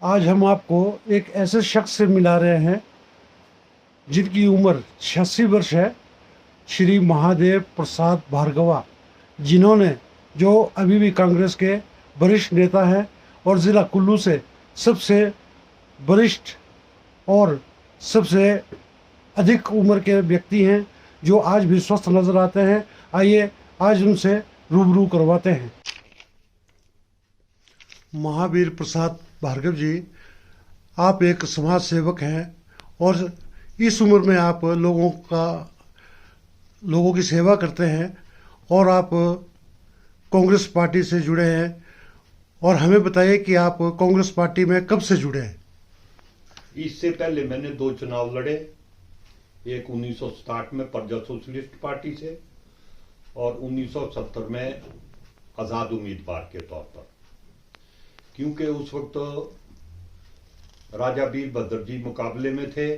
आज हम आपको एक ऐसे शख्स से मिला रहे हैं जिनकी उम्र 86 वर्ष है, श्री महादेव प्रसाद भार्गवा, जिन्होंने जो अभी भी कांग्रेस के वरिष्ठ नेता हैं और ज़िला कुल्लू से सबसे वरिष्ठ और सबसे अधिक उम्र के व्यक्ति हैं, जो आज भी स्वस्थ नजर आते हैं। आइए आज उनसे रूबरू करवाते हैं। महावीर प्रसाद भार्गव जी, आप एक समाज सेवक हैं और इस उम्र में आप लोगों की सेवा करते हैं और आप कांग्रेस पार्टी से जुड़े हैं। और हमें बताइए कि आप कांग्रेस पार्टी में कब से जुड़े हैं? इससे पहले मैंने 2 चुनाव लड़े, एक 1960 में प्रजा सोशलिस्ट पार्टी से और 1970 में आज़ाद उम्मीदवार के तौर पर। क्योंकि उस वक्त राजा वीरभद्र जी मुकाबले में थे।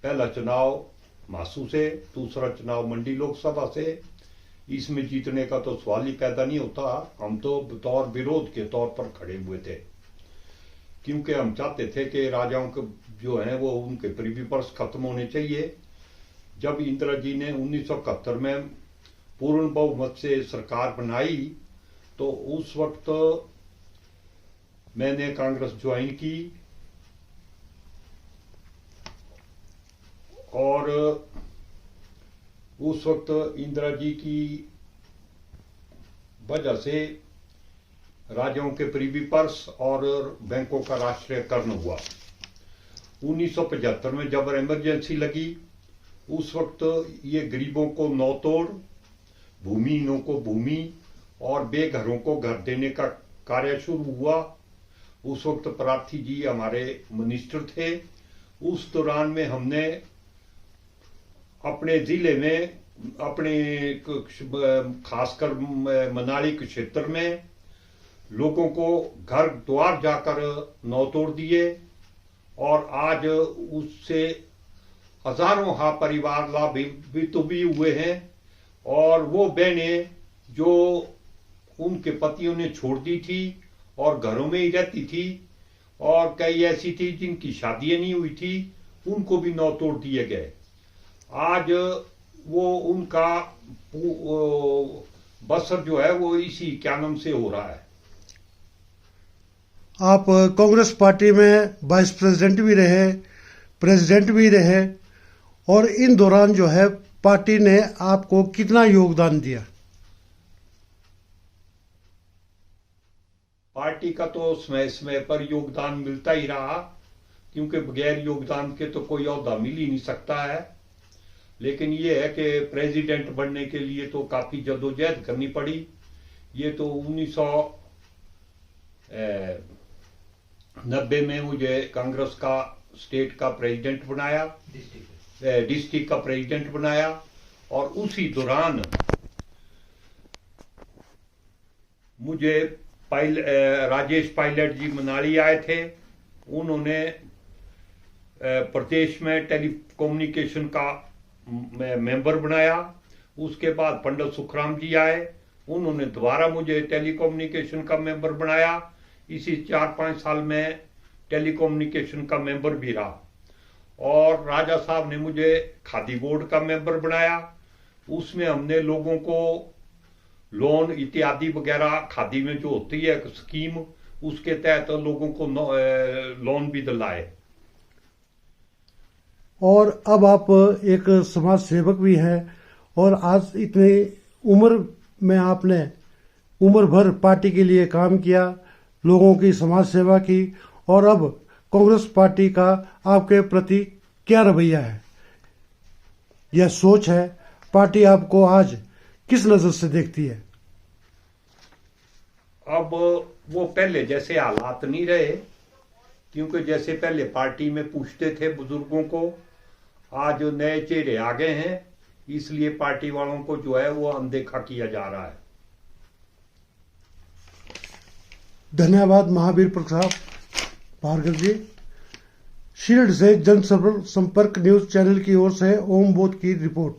पहला चुनाव मासू से, दूसरा चुनाव मंडी लोकसभा से। इसमें जीतने का तो सवाल ही पैदा नहीं होता। हम तो बतौर विरोध के तौर पर खड़े हुए थे, क्योंकि हम चाहते थे कि राजाओं के जो हैं वो उनके प्रिवी पर्स खत्म होने चाहिए। जब इंदिरा जी ने 1971 में पूर्ण बहुमत से सरकार बनाई तो उस वक्त मैंने कांग्रेस ज्वाइन की और उस वक्त इंदिरा जी की वजह से राजाओं के प्रीवी पर्स और बैंकों का राष्ट्रीयकरण हुआ। 1975 में जब इमरजेंसी लगी, उस वक्त ये गरीबों को नौतोड़, भूमिहीनों को भूमि और बेघरों को घर देने का कार्य शुरू हुआ। उस वक्त प्रार्थी जी हमारे मिनिस्टर थे। उस दौरान में हमने अपने जिले में, अपने खासकर मनाली के क्षेत्र में लोगों को घर द्वार जाकर नौतोड़ दिए और आज उससे हजारों परिवार लाभान्वित भी हुए हैं। और वो बहनें जो उनके पतियों ने छोड़ दी थी और घरों में ही रहती थी और कई ऐसी थी जिनकी शादियां नहीं हुई थी, उनको भी नौतोड़ दिए गए। आज वो उनका बसर जो है वो इसी क्या नाम से हो रहा है। आप कांग्रेस पार्टी में वाइस प्रेसिडेंट भी रहे, प्रेसिडेंट भी रहे, और इन दौरान जो है पार्टी ने आपको कितना योगदान दिया? पार्टी का तो समय समय पर योगदान मिलता ही रहा, क्योंकि बगैर योगदान के तो कोई ओहदा मिल ही नहीं सकता है। लेकिन ये है कि प्रेसिडेंट बनने के लिए तो काफी जद्दोजहद करनी पड़ी। ये तो 1990 में मुझे कांग्रेस का स्टेट का प्रेसिडेंट बनाया, डिस्ट्रिक्ट का प्रेसिडेंट बनाया। और उसी दौरान मुझे राजेश पायलट जी मनाली आए थे। उन्होंने प्रदेश में टेलीकम्युनिकेशन का मेंबर बनाया। उसके बाद पंडित सुखराम जी आए, उन्होंने दोबारा मुझे टेलीकम्युनिकेशन का मेंबर बनाया। इसी 4-5 साल में टेलीकम्युनिकेशन का मेंबर भी रहा। और राजा साहब ने मुझे खादी बोर्ड का मेंबर बनाया। उसमें हमने लोगों को लोन इत्यादि वगैरह, खादी में जो होती है स्कीम, उसके तहत लोगों को लोन भी दिलाए। और अब आप एक समाज सेवक भी हैं और आज इतने उम्र में आपने उम्र भर पार्टी के लिए काम किया, लोगों की समाज सेवा की, और अब कांग्रेस पार्टी का आपके प्रति क्या रवैया है, यह सोच है? पार्टी आपको आज किस नजर से देखती है? अब वो पहले जैसे हालात नहीं रहे, क्योंकि जैसे पहले पार्टी में पूछते थे बुजुर्गों को, आज नए चेहरे आ गए हैं, इसलिए पार्टी वालों को जो है वो अनदेखा किया जा रहा है। धन्यवाद महावीर प्रसाद भार्गव जी। शील्ड से जनसंपर्क न्यूज चैनल की ओर से ओम बोध की रिपोर्ट।